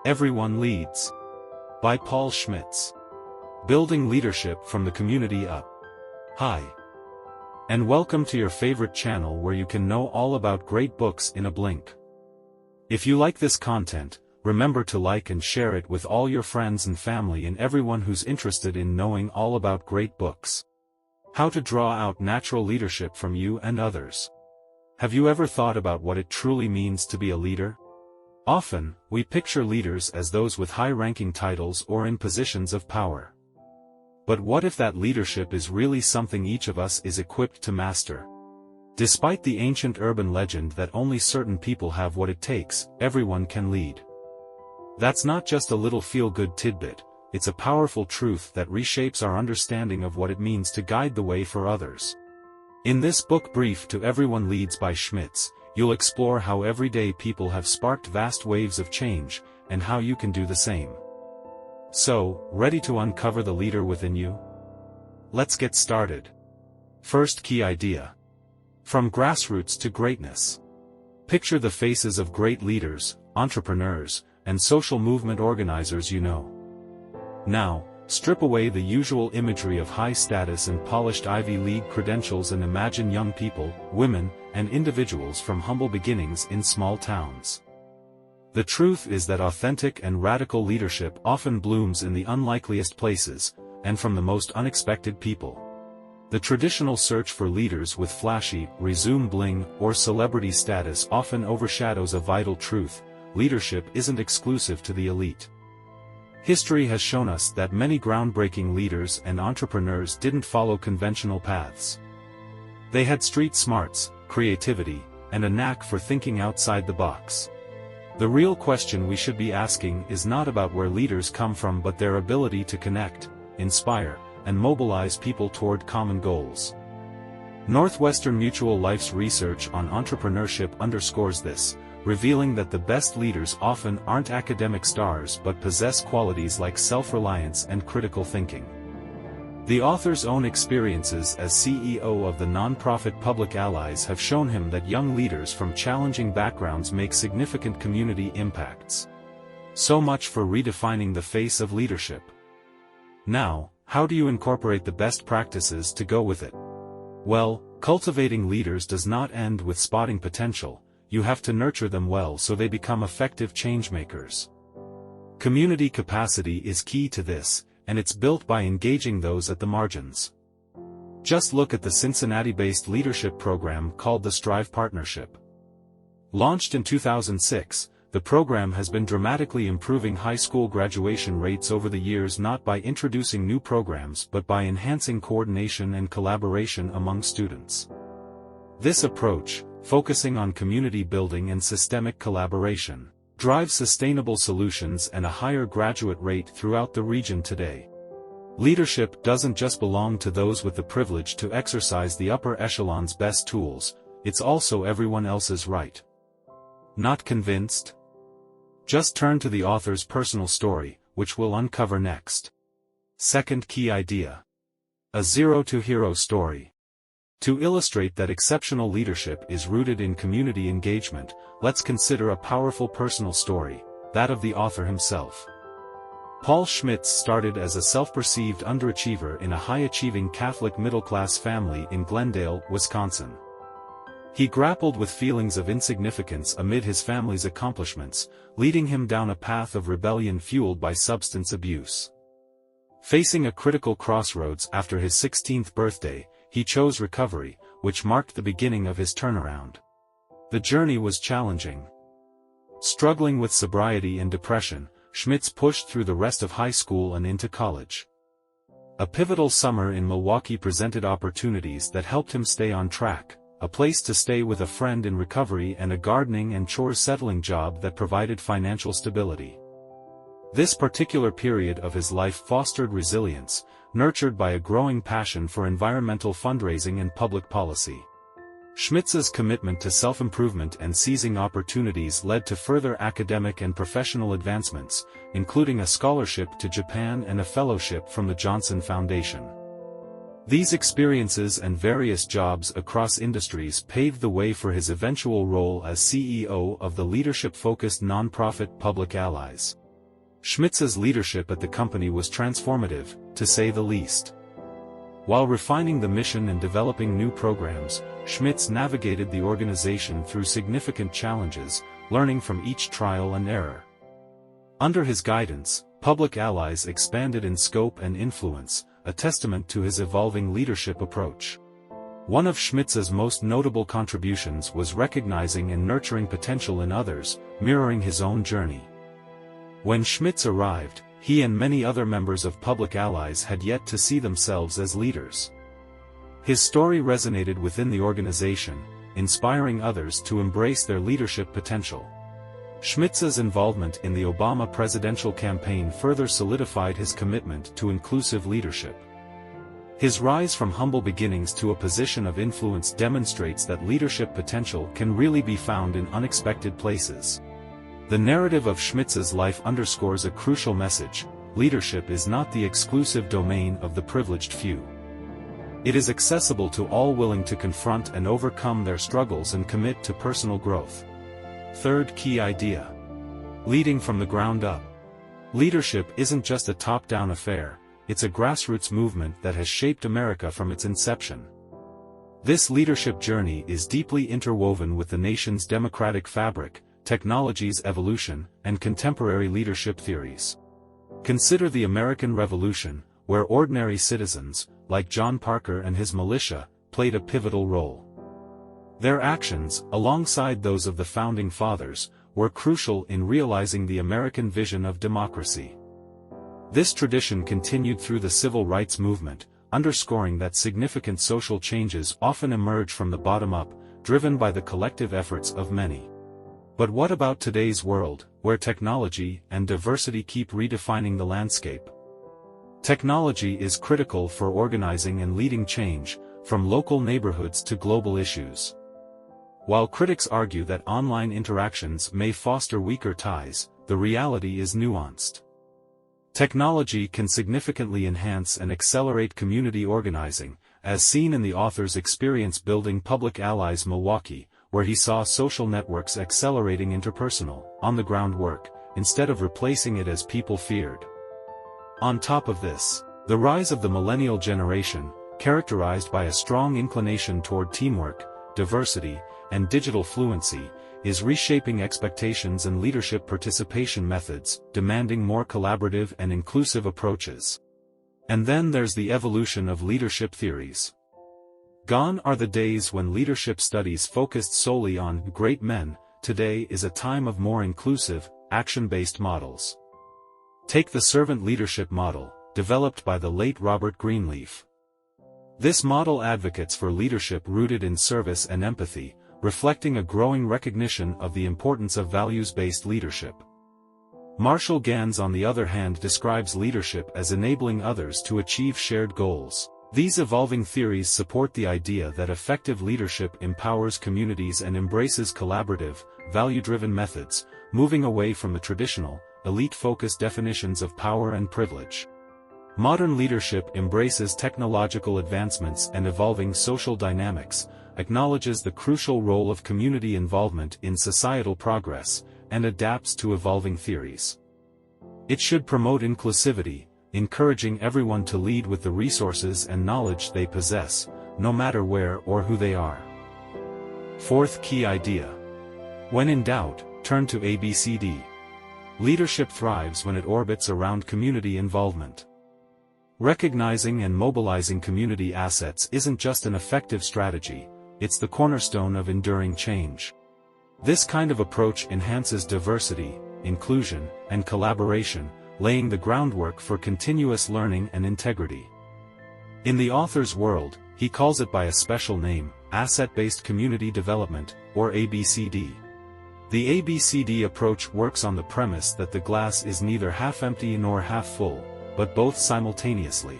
Everyone Leads. By Paul Schmitz. Building leadership from the community up. Hi. And welcome to your favorite channel where you can know all about great books in a blink. If you like this content, remember to like and share it with all your friends and family and everyone who's interested in knowing all about great books. How to draw out natural leadership from you and others. Have you ever thought about what it truly means to be a leader? Often, we picture leaders as those with high-ranking titles or in positions of power. But what if that leadership is really something each of us is equipped to master? Despite the ancient urban legend that only certain people have what it takes, everyone can lead. That's not just a little feel-good tidbit, it's a powerful truth that reshapes our understanding of what it means to guide the way for others. In this book Brief to Everyone Leads by Schmitz, you'll explore how everyday people have sparked vast waves of change, and how you can do the same. So, ready to uncover the leader within you? Let's get started. First key idea. From grassroots to greatness. Picture the faces of great leaders, entrepreneurs, and social movement organizers you know. Now, strip away the usual imagery of high status and polished Ivy League credentials and imagine young people, women, and individuals from humble beginnings in small towns. The truth is that authentic and radical leadership often blooms in the unlikeliest places, and from the most unexpected people. The traditional search for leaders with flashy, resume bling, or celebrity status often overshadows a vital truth: leadership isn't exclusive to the elite. History has shown us that many groundbreaking leaders and entrepreneurs didn't follow conventional paths. They had street smarts, creativity, and a knack for thinking outside the box. The real question we should be asking is not about where leaders come from but their ability to connect, inspire, and mobilize people toward common goals. Northwestern Mutual Life's research on entrepreneurship underscores this, revealing that the best leaders often aren't academic stars but possess qualities like self-reliance and critical thinking. The author's own experiences as CEO of the nonprofit Public Allies have shown him that young leaders from challenging backgrounds make significant community impacts. So much for redefining the face of leadership. Now, how do you incorporate the best practices to go with it? Well, cultivating leaders does not end with spotting potential. You have to nurture them well so they become effective changemakers. Community capacity is key to this, and it's built by engaging those at the margins. Just look at the Cincinnati-based leadership program called the Strive Partnership. Launched in 2006, the program has been dramatically improving high school graduation rates over the years, not by introducing new programs but by enhancing coordination and collaboration among students. This approach, focusing on community building and systemic collaboration, drives sustainable solutions and a higher graduate rate throughout the region today. Leadership doesn't just belong to those with the privilege to exercise the upper echelon's best tools, it's also everyone else's right. Not convinced? Just turn to the author's personal story, which we'll uncover next. Second key idea. A zero-to-hero story. To illustrate that exceptional leadership is rooted in community engagement, let's consider a powerful personal story, that of the author himself. Paul Schmitz started as a self-perceived underachiever in a high-achieving Catholic middle-class family in Glendale, Wisconsin. He grappled with feelings of insignificance amid his family's accomplishments, leading him down a path of rebellion fueled by substance abuse. Facing a critical crossroads after his 16th birthday, he chose recovery, which marked the beginning of his turnaround. The journey was challenging. Struggling with sobriety and depression, Schmitz pushed through the rest of high school and into college. A pivotal summer in Milwaukee presented opportunities that helped him stay on track, a place to stay with a friend in recovery and a gardening and chores settling job that provided financial stability. This particular period of his life fostered resilience, nurtured by a growing passion for environmental fundraising and public policy. Schmitz's commitment to self-improvement and seizing opportunities led to further academic and professional advancements, including a scholarship to Japan and a fellowship from the Johnson Foundation. These experiences and various jobs across industries paved the way for his eventual role as CEO of the leadership-focused nonprofit Public Allies. Schmitz's leadership at the company was transformative, to say the least. While refining the mission and developing new programs, Schmitz navigated the organization through significant challenges, learning from each trial and error. Under his guidance, Public Allies expanded in scope and influence, a testament to his evolving leadership approach. One of Schmitz's most notable contributions was recognizing and nurturing potential in others, mirroring his own journey. When Schmitz arrived, he and many other members of Public Allies had yet to see themselves as leaders. His story resonated within the organization, inspiring others to embrace their leadership potential. Schmitz's involvement in the Obama presidential campaign further solidified his commitment to inclusive leadership. His rise from humble beginnings to a position of influence demonstrates that leadership potential can really be found in unexpected places. The narrative of Schmitz's life underscores a crucial message: leadership is not the exclusive domain of the privileged few. It is accessible to all willing to confront and overcome their struggles and commit to personal growth. Third key idea: leading from the ground up. Leadership isn't just a top-down affair, it's a grassroots movement that has shaped America from its inception. This leadership journey is deeply interwoven with the nation's democratic fabric, technology's evolution, and contemporary leadership theories. Consider the American Revolution, where ordinary citizens, like John Parker and his militia, played a pivotal role. Their actions, alongside those of the Founding Fathers, were crucial in realizing the American vision of democracy. This tradition continued through the Civil Rights Movement, underscoring that significant social changes often emerge from the bottom up, driven by the collective efforts of many. But what about today's world, where technology and diversity keep redefining the landscape? Technology is critical for organizing and leading change, from local neighborhoods to global issues. While critics argue that online interactions may foster weaker ties, the reality is nuanced. Technology can significantly enhance and accelerate community organizing, as seen in the author's experience building Public Allies Milwaukee, where he saw social networks accelerating interpersonal, on-the-ground work, instead of replacing it as people feared. On top of this, the rise of the millennial generation, characterized by a strong inclination toward teamwork, diversity, and digital fluency, is reshaping expectations and leadership participation methods, demanding more collaborative and inclusive approaches. And then there's the evolution of leadership theories. Gone are the days when leadership studies focused solely on great men. Today is a time of more inclusive, action-based models. Take the servant leadership model, developed by the late Robert Greenleaf. This model advocates for leadership rooted in service and empathy, reflecting a growing recognition of the importance of values-based leadership. Marshall Gans, on the other hand, describes leadership as enabling others to achieve shared goals. These evolving theories support the idea that effective leadership empowers communities and embraces collaborative, value-driven methods, moving away from the traditional, elite-focused definitions of power and privilege. Modern leadership embraces technological advancements and evolving social dynamics, acknowledges the crucial role of community involvement in societal progress, and adapts to evolving theories. It should promote inclusivity, encouraging everyone to lead with the resources and knowledge they possess, no matter where or who they are. Fourth key idea: when in doubt, turn to ABCD. Leadership thrives when it orbits around community involvement. Recognizing and mobilizing community assets isn't just an effective strategy, it's the cornerstone of enduring change. This kind of approach enhances diversity, inclusion, and collaboration, laying the groundwork for continuous learning and integrity. In the author's world, he calls it by a special name, Asset-Based Community Development, or ABCD. The ABCD approach works on the premise that the glass is neither half empty nor half full, but both simultaneously.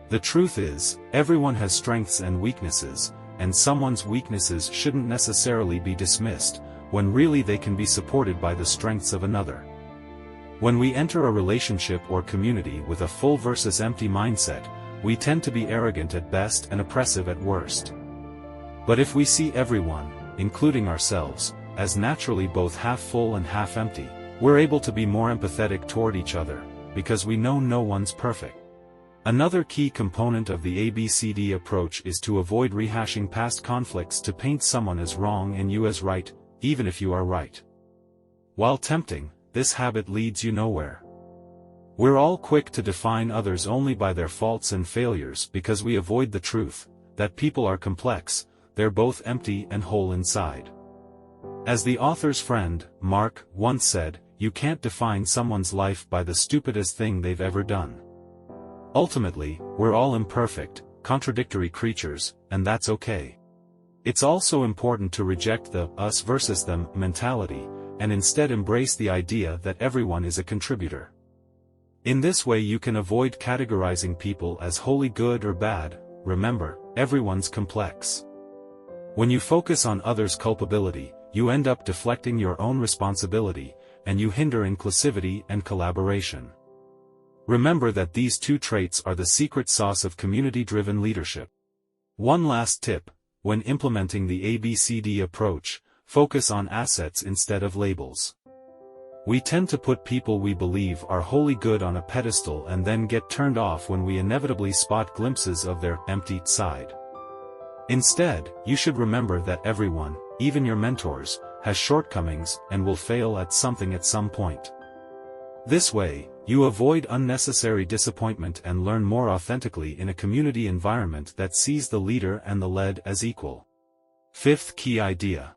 The truth is, everyone has strengths and weaknesses, and someone's weaknesses shouldn't necessarily be dismissed, when really they can be supported by the strengths of another. When we enter a relationship or community with a full versus empty mindset, we tend to be arrogant at best and oppressive at worst. But if we see everyone, including ourselves, as naturally both half full and half empty, We're able to be more empathetic toward each other, because we know no one's perfect. Another key component of the ABCD approach is to avoid rehashing past conflicts to paint someone as wrong and you as right, even if you are right. While tempting, this habit leads you nowhere. We're all quick to define others only by their faults and failures because we avoid the truth, that people are complex, they're both empty and whole inside. As the author's friend, Mark, once said, you can't define someone's life by the stupidest thing they've ever done. Ultimately, we're all imperfect, contradictory creatures, and that's okay. It's also important to reject the us versus them mentality, and instead embrace the idea that everyone is a contributor. In this way you can avoid categorizing people as wholly good or bad. Remember, everyone's complex. When you focus on others' culpability, you end up deflecting your own responsibility, and you hinder inclusivity and collaboration. Remember that these two traits are the secret sauce of community-driven leadership. One last tip: when implementing the ABCD approach, focus on assets instead of labels. We tend to put people we believe are wholly good on a pedestal and then get turned off when we inevitably spot glimpses of their empty side. Instead, you should remember that everyone, even your mentors, has shortcomings and will fail at something at some point. This way, you avoid unnecessary disappointment and learn more authentically in a community environment that sees the leader and the led as equal. Fifth key idea: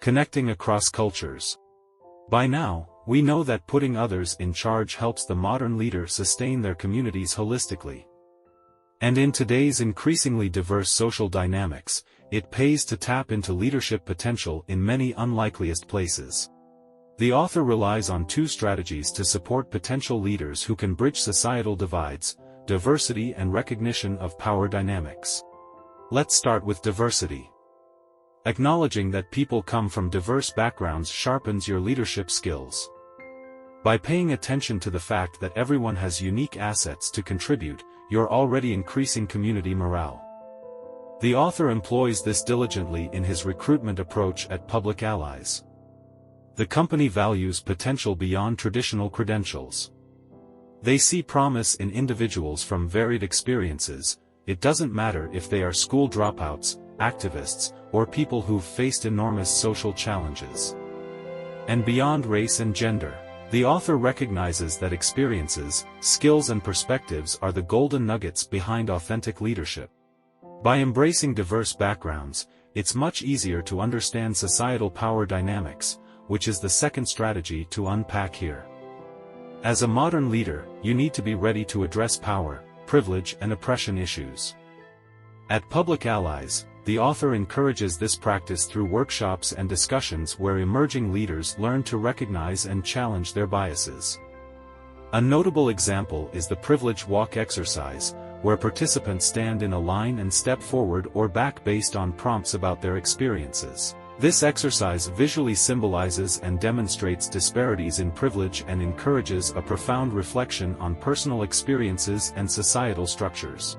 connecting across cultures. By now, we know that putting others in charge helps the modern leader sustain their communities holistically. And in today's increasingly diverse social dynamics, it pays to tap into leadership potential in many unlikeliest places. The author relies on two strategies to support potential leaders who can bridge societal divides: diversity and recognition of power dynamics. Let's start with diversity. Acknowledging that people come from diverse backgrounds sharpens your leadership skills. By paying attention to the fact that everyone has unique assets to contribute, you're already increasing community morale. The author employs this diligently in his recruitment approach at Public Allies. The company values potential beyond traditional credentials. They see promise in individuals from varied experiences. It doesn't matter if they are school dropouts, activists, or people who've faced enormous social challenges. And beyond race and gender, the author recognizes that experiences, skills and perspectives are the golden nuggets behind authentic leadership. By embracing diverse backgrounds, it's much easier to understand societal power dynamics, which is the second strategy to unpack here. As a modern leader, you need to be ready to address power, privilege and oppression issues. At Public Allies, the author encourages this practice through workshops and discussions where emerging leaders learn to recognize and challenge their biases. A notable example is the Privilege Walk exercise, where participants stand in a line and step forward or back based on prompts about their experiences. This exercise visually symbolizes and demonstrates disparities in privilege and encourages a profound reflection on personal experiences and societal structures.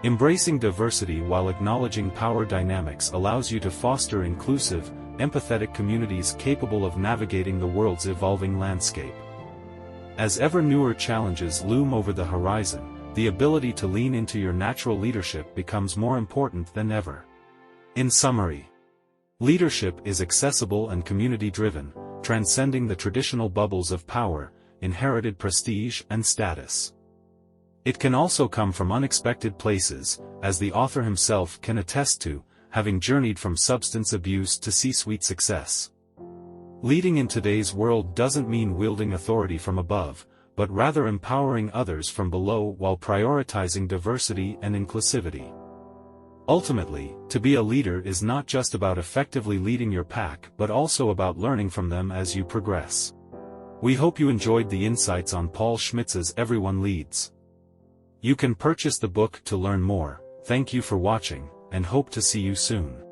Embracing diversity while acknowledging power dynamics allows you to foster inclusive, empathetic communities capable of navigating the world's evolving landscape. As ever newer challenges loom over the horizon, the ability to lean into your natural leadership becomes more important than ever. In summary, leadership is accessible and community-driven, transcending the traditional bubbles of power, inherited prestige and status. It can also come from unexpected places, as the author himself can attest to, having journeyed from substance abuse to C-suite success. Leading in today's world doesn't mean wielding authority from above, but rather empowering others from below while prioritizing diversity and inclusivity. Ultimately, to be a leader is not just about effectively leading your pack but also about learning from them as you progress. We hope you enjoyed the insights on Paul Schmitz's Everyone Leads. You can purchase the book to learn more. Thank you for watching, and hope to see you soon.